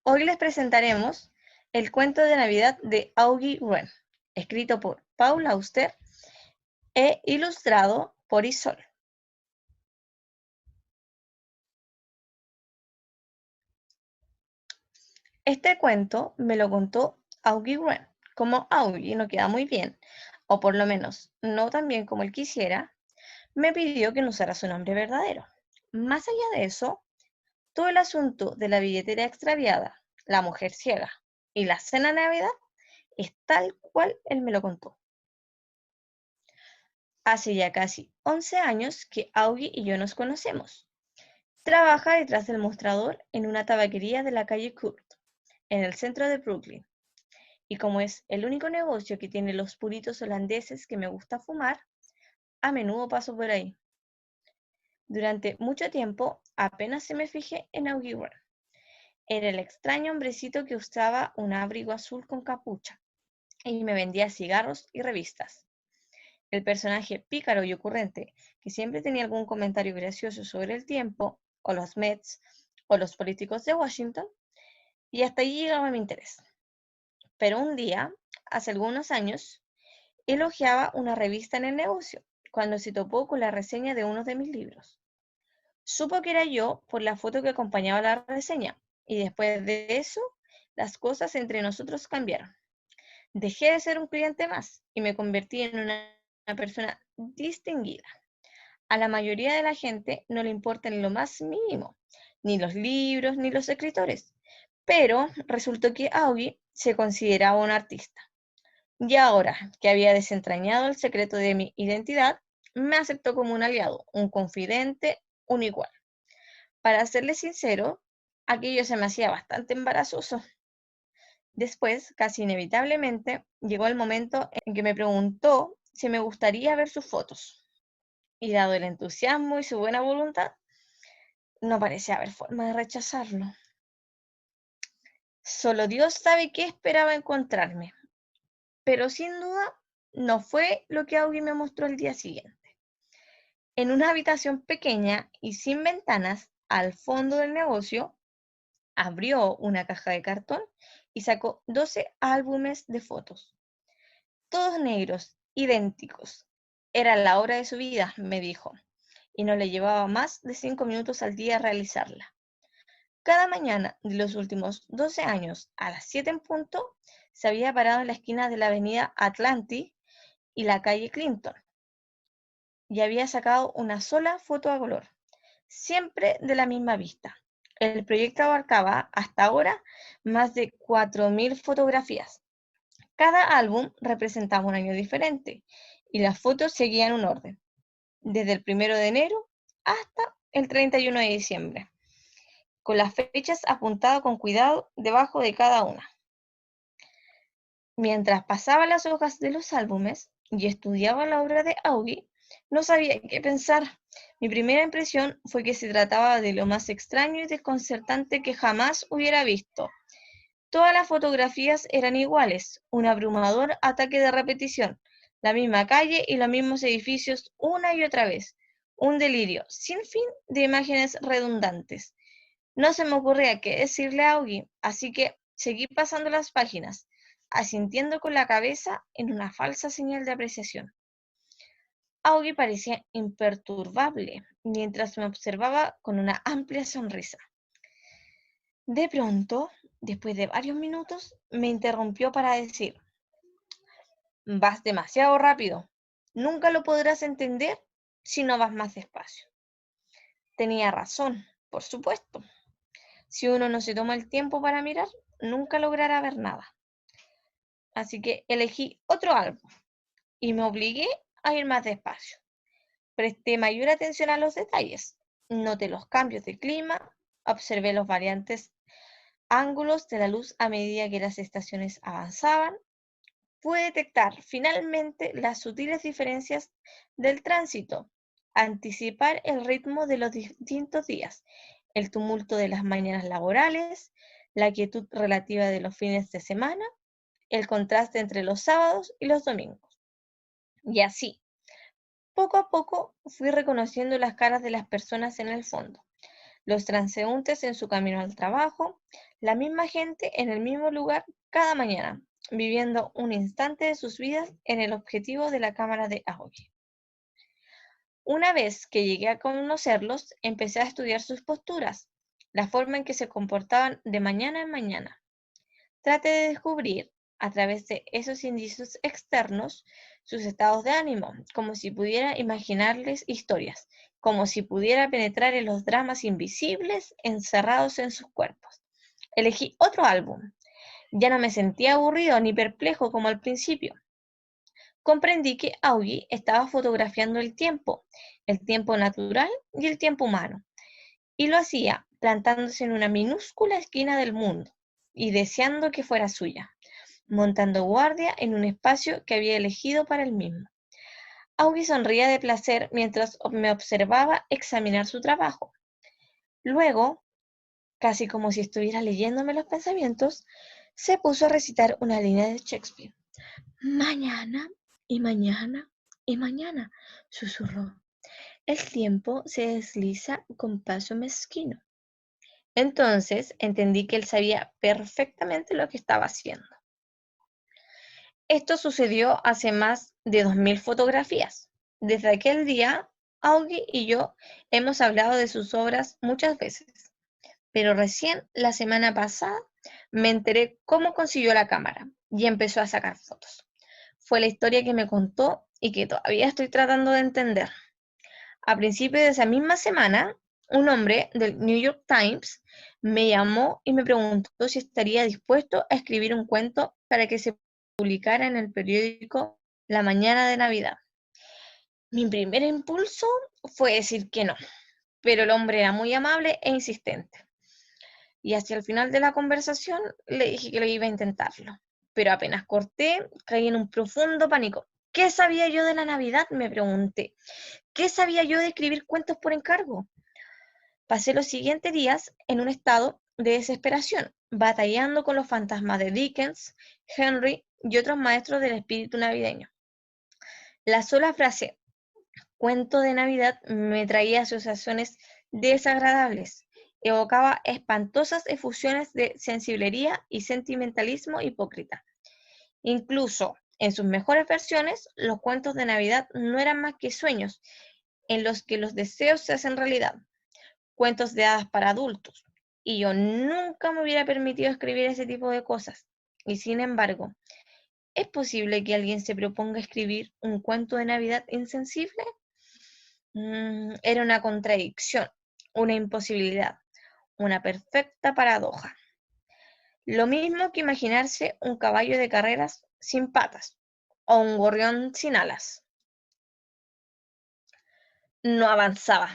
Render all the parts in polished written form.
Hoy les presentaremos el cuento de Navidad de Augie Wren, escrito por Paul Auster e ilustrado por Isol. Este cuento me lo contó Augie Wren. Como Augie no queda muy bien, o por lo menos no tan bien como él quisiera, me pidió que no usara su nombre verdadero. Más allá de eso, todo el asunto de la billetera extraviada, la mujer ciega y la cena de Navidad es tal cual él me lo contó. Hace ya casi 11 años que Augie y yo nos conocemos. Trabaja detrás del mostrador en una tabaquería de la calle Kurt, en el centro de Brooklyn. Y como es el único negocio que tiene los puritos holandeses que me gusta fumar, a menudo paso por ahí. Durante mucho tiempo apenas se me fijé en Augie Wren. Era el extraño hombrecito que usaba un abrigo azul con capucha y me vendía cigarros y revistas. El personaje pícaro y ocurrente, que siempre tenía algún comentario gracioso sobre el tiempo, o los Mets, o los políticos de Washington, y hasta allí llegaba mi interés. Pero un día, hace algunos años, elogiaba una revista en el negocio, cuando se topó con la reseña de uno de mis libros. Supo que era yo por la foto que acompañaba la reseña, y después de eso, las cosas entre nosotros cambiaron. Dejé de ser un cliente más y me convertí en una persona distinguida. A la mayoría de la gente no le importa en lo más mínimo, ni los libros ni los escritores, pero resultó que Augie se consideraba un artista. Y ahora que había desentrañado el secreto de mi identidad, me aceptó como un aliado, un confidente, un igual. Para serle sincero, aquello se me hacía bastante embarazoso. Después, casi inevitablemente, llegó el momento en que me preguntó si me gustaría ver sus fotos. Y dado el entusiasmo y su buena voluntad, no parecía haber forma de rechazarlo. Solo Dios sabe qué esperaba encontrarme, pero sin duda no fue lo que Augie me mostró el día siguiente. En una habitación pequeña y sin ventanas, al fondo del negocio, abrió una caja de cartón y sacó 12 álbumes de fotos, todos negros, idénticos. Era la hora de su vida, me dijo, y no le llevaba más de 5 minutos al día realizarla. Cada mañana de los últimos 12 años, a las 7 en punto, se había parado en la esquina de la avenida Atlantic y la calle Clinton, y había sacado una sola foto a color, siempre de la misma vista. El proyecto abarcaba, hasta ahora, más de 4.000 fotografías. Cada álbum representaba un año diferente, y las fotos seguían un orden, desde el 1 de enero hasta el 31 de diciembre. Con las fechas apuntadas con cuidado debajo de cada una. Mientras pasaba las hojas de los álbumes y estudiaba la obra de Augie, no sabía qué pensar. Mi primera impresión fue que se trataba de lo más extraño y desconcertante que jamás hubiera visto. Todas las fotografías eran iguales, un abrumador ataque de repetición, la misma calle y los mismos edificios una y otra vez, un delirio sin fin de imágenes redundantes. No se me ocurría qué decirle a Augie, así que seguí pasando las páginas, asintiendo con la cabeza en una falsa señal de apreciación. Augie parecía imperturbable, mientras me observaba con una amplia sonrisa. De pronto, después de varios minutos, me interrumpió para decir: «Vas demasiado rápido. Nunca lo podrás entender si no vas más despacio». Tenía razón, por supuesto. Si uno no se toma el tiempo para mirar, nunca logrará ver nada. Así que elegí otro álbum y me obligué a ir más despacio. Presté mayor atención a los detalles. Noté los cambios de clima, observé los variantes ángulos de la luz a medida que las estaciones avanzaban. Pude detectar finalmente las sutiles diferencias del tránsito, anticipar el ritmo de los distintos días, el tumulto de las mañanas laborales, la quietud relativa de los fines de semana, el contraste entre los sábados y los domingos. Y así, poco a poco, fui reconociendo las caras de las personas en el fondo, los transeúntes en su camino al trabajo, la misma gente en el mismo lugar cada mañana, viviendo un instante de sus vidas en el objetivo de la cámara de Aoki. Una vez que llegué a conocerlos, empecé a estudiar sus posturas, la forma en que se comportaban de mañana en mañana. Traté de descubrir, a través de esos indicios externos, sus estados de ánimo, como si pudiera imaginarles historias, como si pudiera penetrar en los dramas invisibles encerrados en sus cuerpos. Elegí otro álbum. Ya no me sentía aburrido ni perplejo como al principio. Comprendí que Augie estaba fotografiando el tiempo natural y el tiempo humano, y lo hacía plantándose en una minúscula esquina del mundo y deseando que fuera suya, montando guardia en un espacio que había elegido para él mismo. Augie sonría de placer mientras me observaba examinar su trabajo. Luego, casi como si estuviera leyéndome los pensamientos, se puso a recitar una línea de Shakespeare. Mañana y mañana y mañana, susurró. El tiempo se desliza con paso mezquino. Entonces entendí que él sabía perfectamente lo que estaba haciendo. Esto sucedió hace más de 2000 fotografías. Desde aquel día, Augie y yo hemos hablado de sus obras muchas veces, pero recién la semana pasada me enteré cómo consiguió la cámara y empezó a sacar fotos. Fue la historia que me contó y que todavía estoy tratando de entender. A principios de esa misma semana, un hombre del New York Times me llamó y me preguntó si estaría dispuesto a escribir un cuento para que se publicara en el periódico La Mañana de Navidad. Mi primer impulso fue decir que no, pero el hombre era muy amable e insistente. Y hacia el final de la conversación le dije que lo iba a intentarlo. Pero apenas corté, caí en un profundo pánico. ¿Qué sabía yo de la Navidad?, me pregunté. ¿Qué sabía yo de escribir cuentos por encargo? Pasé los siguientes días en un estado de desesperación, batallando con los fantasmas de Dickens, Henry y otros maestros del espíritu navideño. La sola frase cuento de Navidad me traía asociaciones desagradables, evocaba espantosas efusiones de sensiblería y sentimentalismo hipócrita. Incluso en sus mejores versiones, los cuentos de Navidad no eran más que sueños en los que los deseos se hacen realidad, cuentos de hadas para adultos. Y yo nunca me hubiera permitido escribir ese tipo de cosas. Y sin embargo, ¿es posible que alguien se proponga escribir un cuento de Navidad insensible? Era una contradicción, una imposibilidad, una perfecta paradoja. Lo mismo que imaginarse un caballo de carreras sin patas o un gorrión sin alas. No avanzaba.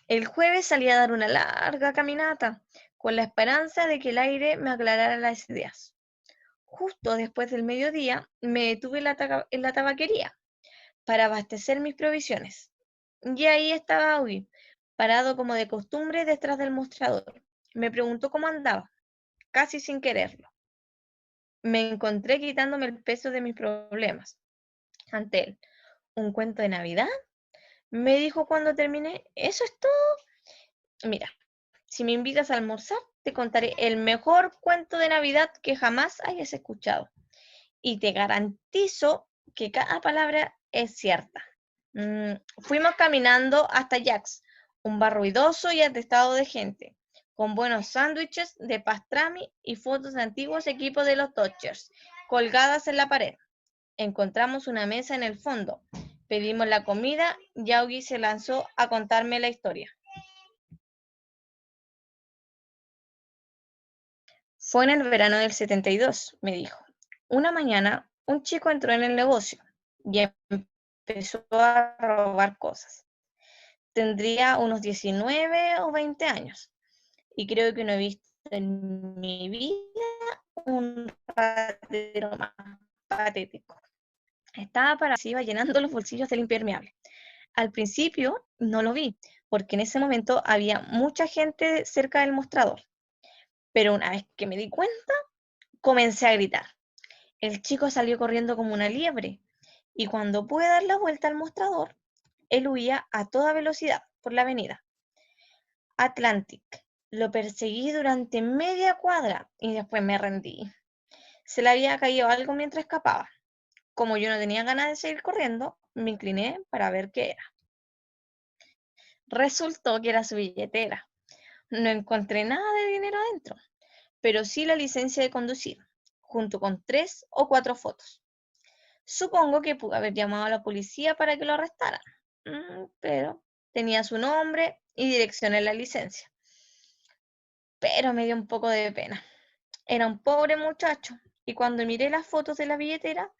El jueves salí a dar una larga caminata, con la esperanza de que el aire me aclarara las ideas. Justo después del mediodía me detuve en la tabaquería para abastecer mis provisiones. Y ahí estaba Augie, parado como de costumbre detrás del mostrador. Me preguntó cómo andaba, casi sin quererlo. Me encontré quitándome el peso de mis problemas ante él. ¿Un cuento de Navidad?, me dijo cuando terminé. ¿Eso es todo? Mira, si me invitas a almorzar, te contaré el mejor cuento de Navidad que jamás hayas escuchado. Y te garantizo que cada palabra es cierta. Fuimos caminando hasta Jack's, un bar ruidoso y atestado de gente, con buenos sándwiches de pastrami y fotos de antiguos equipos de los Dodgers colgadas en la pared. Encontramos una mesa en el fondo, pedimos la comida y Augie se lanzó a contarme la historia. Fue en el verano del 72, me dijo. Una mañana, un chico entró en el negocio y empezó a robar cosas. Tendría unos 19 o 20 años y creo que no he visto en mi vida un ratero más patético. Estaba parasiva llenando los bolsillos del impermeable. Al principio no lo vi, porque en ese momento había mucha gente cerca del mostrador. Pero una vez que me di cuenta, comencé a gritar. El chico salió corriendo como una liebre, y cuando pude dar la vuelta al mostrador, él huía a toda velocidad por la avenida. Atlantic. Lo perseguí durante media cuadra y después me rendí. Se le había caído algo mientras escapaba. Como yo no tenía ganas de seguir corriendo, me incliné para ver qué era. Resultó que era su billetera. No encontré nada de dinero adentro, pero sí la licencia de conducir, junto con 3 o 4 fotos. Supongo que pude haber llamado a la policía para que lo arrestaran, pero tenía su nombre y dirección en la licencia. Pero me dio un poco de pena. Era un pobre muchacho, y cuando miré las fotos de la billetera,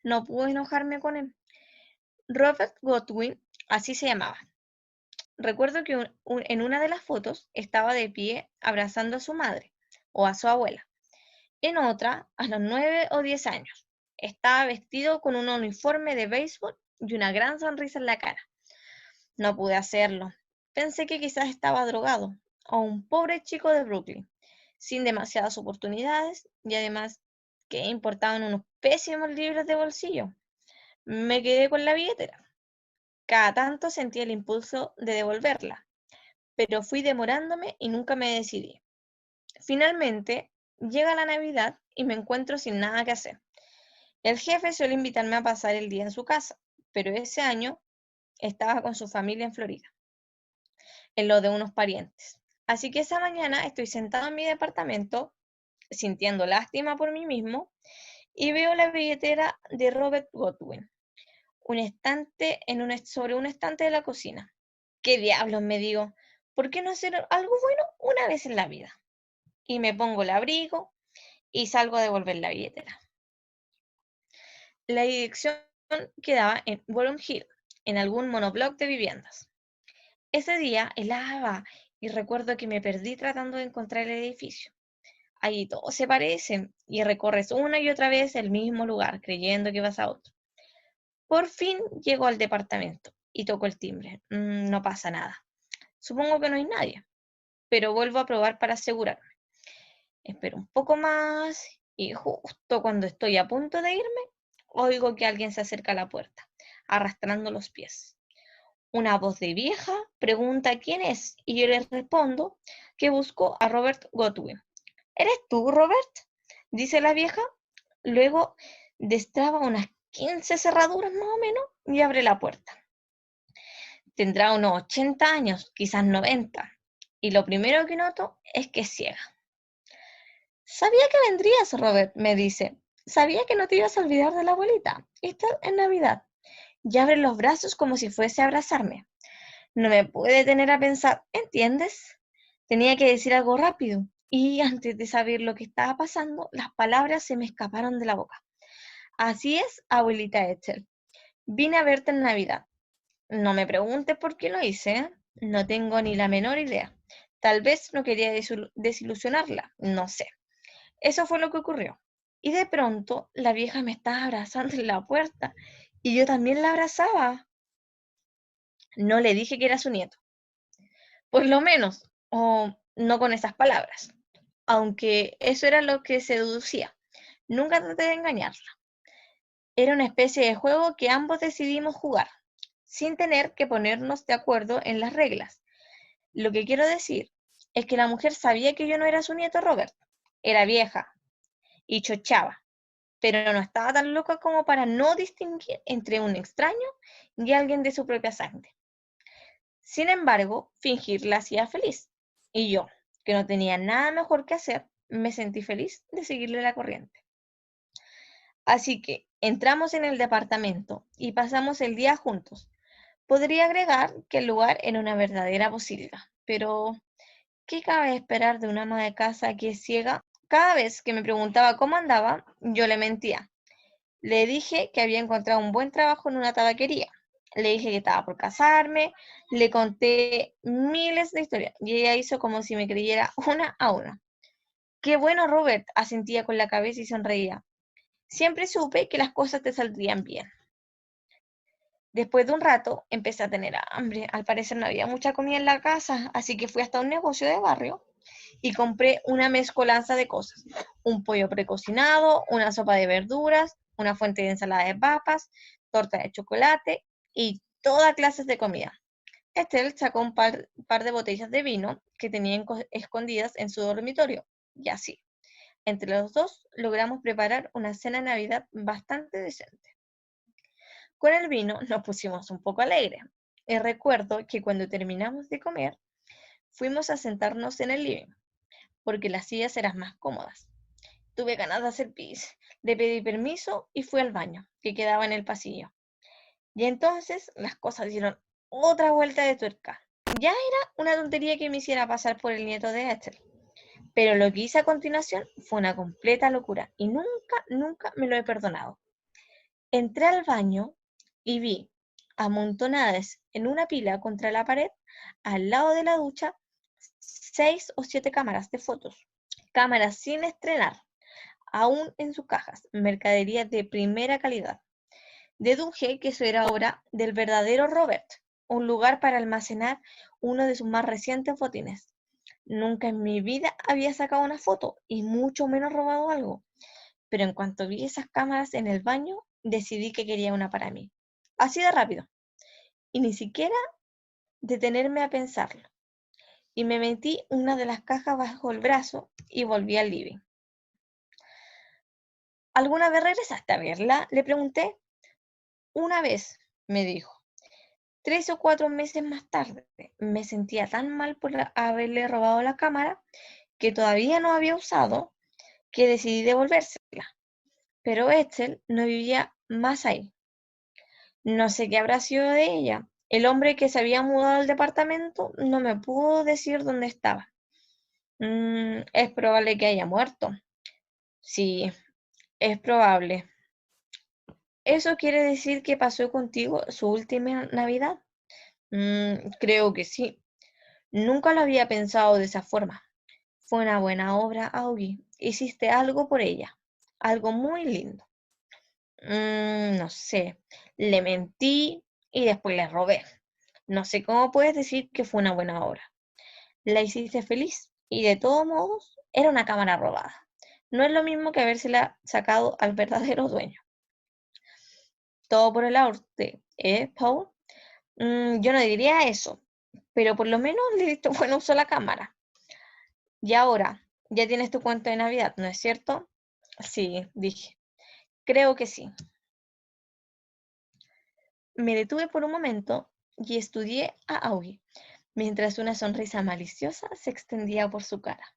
no pude enojarme con él. Robert Godwin, así se llamaba. Recuerdo que en una de las fotos estaba de pie abrazando a su madre o a su abuela. En otra, a los 9 o 10 años, estaba vestido con un uniforme de béisbol y una gran sonrisa en la cara. No pude hacerlo. Pensé que quizás estaba drogado o un pobre chico de Brooklyn, sin demasiadas oportunidades y además que importaban unos pésimos libros de bolsillo. Me quedé con la billetera. Cada tanto sentí el impulso de devolverla, pero fui demorándome y nunca me decidí. Finalmente, llega la Navidad y me encuentro sin nada que hacer. El jefe suele invitarme a pasar el día en su casa, pero ese año estaba con su familia en Florida, en lo de unos parientes. Así que esa mañana estoy sentado en mi departamento, sintiendo lástima por mí mismo, y veo la billetera de Robert Godwin, sobre un estante de la cocina. ¿Qué diablos? Me digo, ¿por qué no hacer algo bueno una vez en la vida? Y me pongo el abrigo y salgo a devolver la billetera. La dirección quedaba en Warren Hill, en algún monobloc de viviendas. Ese día helaba y recuerdo que me perdí tratando de encontrar el edificio. Allí todos se parecen y recorres una y otra vez el mismo lugar creyendo que vas a otro. Por fin llego al departamento y toco el timbre. No pasa nada. Supongo que no hay nadie, pero vuelvo a probar para asegurarme. Espero un poco más y justo cuando estoy a punto de irme, oigo que alguien se acerca a la puerta, arrastrando los pies. Una voz de vieja pregunta quién es y yo le respondo que busco a Robert Godwin. ¿Eres tú, Robert?, dice la vieja. Luego destraba unas 15 cerraduras más o menos y abre la puerta. Tendrá unos 80 años, quizás 90, y lo primero que noto es que es ciega. Sabía que vendrías, Robert, me dice. Sabía que no te ibas a olvidar de la abuelita. Esta es Navidad. Y abre los brazos como si fuese a abrazarme. No me pude detener a pensar, ¿entiendes? Tenía que decir algo rápido. Y antes de saber lo que estaba pasando, las palabras se me escaparon de la boca. Así es, abuelita Ethel. Vine a verte en Navidad. No me preguntes por qué lo hice, ¿eh? No tengo ni la menor idea. Tal vez no quería desilusionarla, no sé. Eso fue lo que ocurrió. Y de pronto la vieja me estaba abrazando en la puerta y yo también la abrazaba. No le dije que era su nieto, por lo menos, o no con esas palabras, aunque eso era lo que se deducía. Nunca traté de engañarla. Era una especie de juego que ambos decidimos jugar, sin tener que ponernos de acuerdo en las reglas. Lo que quiero decir es que la mujer sabía que yo no era su nieto Robert. Era vieja y chochaba, pero no estaba tan loca como para no distinguir entre un extraño y alguien de su propia sangre. Sin embargo, fingir la hacía feliz, y yo, que no tenía nada mejor que hacer, me sentí feliz de seguirle la corriente. Así que entramos en el departamento y pasamos el día juntos. Podría agregar que el lugar era una verdadera posilga, pero ¿qué cabe esperar de una ama de casa que es ciega? Cada vez que me preguntaba cómo andaba, yo le mentía. Le dije que había encontrado un buen trabajo en una tabaquería. Le dije que estaba por casarme. Le conté miles de historias y ella hizo como si me creyera una a una. Qué bueno, Robert, asentía con la cabeza y sonreía. Siempre supe que las cosas te saldrían bien. Después de un rato empecé a tener hambre. Al parecer no había mucha comida en la casa, así que fui hasta un negocio de barrio y compré una mezcolanza de cosas. Un pollo precocinado, una sopa de verduras, una fuente de ensalada de papas, torta de chocolate y toda clase de comida. Estelle sacó un par de botellas de vino que tenía escondidas en su dormitorio, y así, entre los dos, logramos preparar una cena de Navidad bastante decente. Con el vino nos pusimos un poco alegres, y recuerdo que cuando terminamos de comer, fuimos a sentarnos en el living, porque las sillas eran más cómodas. Tuve ganas de hacer pis, le pedí permiso y fui al baño, que quedaba en el pasillo. Y entonces las cosas dieron otra vuelta de tuerca. Ya era una tontería que me hiciera pasar por el nieto de Esther, pero lo que hice a continuación fue una completa locura y nunca me lo he perdonado. Entré al baño y vi amontonadas en una pila contra la pared, al lado de la ducha, 6 o 7 cámaras de fotos. Cámaras sin estrenar, aún en sus cajas, mercadería de primera calidad. Deduje que eso era obra del verdadero Robert, un lugar para almacenar uno de sus más recientes botines. Nunca en mi vida había sacado una foto y mucho menos robado algo, pero en cuanto vi esas cámaras en el baño, decidí que quería una para mí. Así de rápido, y ni siquiera detenerme a pensarlo. Y me metí una de las cajas bajo el brazo y volví al living. ¿Alguna vez regresaste a verla?, le pregunté. Una vez, me dijo. 3 o 4 meses más tarde, me sentía tan mal por haberle robado la cámara, que todavía no había usado, que decidí devolvérsela. Pero Estelle no vivía más ahí. No sé qué habrá sido de ella. El hombre que se había mudado al departamento no me pudo decir dónde estaba. Es probable que haya muerto. Sí, es probable. ¿Eso quiere decir que pasó contigo su última Navidad? Creo que sí. Nunca lo había pensado de esa forma. Fue una buena obra, Augie. Hiciste algo por ella. Algo muy lindo. No sé. Le mentí y después le robé. No sé cómo puedes decir que fue una buena obra. La hiciste feliz y de todos modos era una cámara robada. No es lo mismo que habérsela sacado al verdadero dueño. Todo por el arte, Paul? Yo no diría eso, pero por lo menos le diste buen uso a la cámara. Y ahora, ya tienes tu cuento de Navidad, ¿no es cierto? Sí, dije. Creo que sí. Me detuve por un momento y estudié a Augie, mientras una sonrisa maliciosa se extendía por su cara.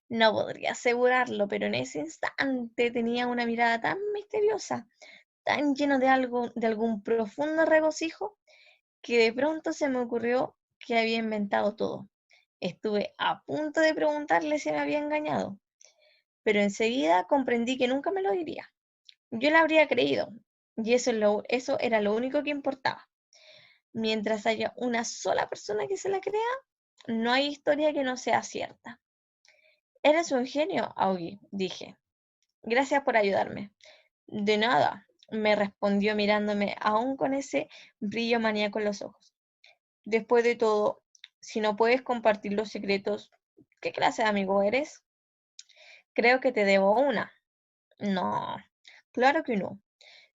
No podría asegurarlo, pero en ese instante tenía una mirada tan misteriosa, tan lleno de algún profundo regocijo, que de pronto se me ocurrió que había inventado todo. Estuve a punto de preguntarle si me había engañado, pero enseguida comprendí que nunca me lo diría. Yo le habría creído, y eso era lo único que importaba. Mientras haya una sola persona que se la crea, no hay historia que no sea cierta. Eres un genio, Augie, dije. Gracias por ayudarme. De nada, me respondió mirándome aún con ese brillo maníaco en los ojos. Después de todo, si no puedes compartir los secretos, ¿qué clase de amigo eres? Creo que te debo una. No, claro que no.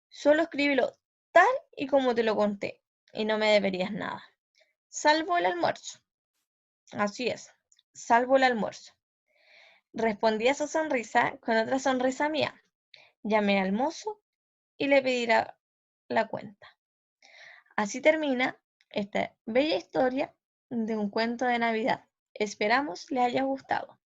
Solo escríbelo tal y como te lo conté, y no me deberías nada. Salvo el almuerzo. Así es, salvo el almuerzo. Respondí a su sonrisa con otra sonrisa mía. Llamé al mozo y le pedí la cuenta. Así termina esta bella historia de un cuento de Navidad. Esperamos le haya gustado.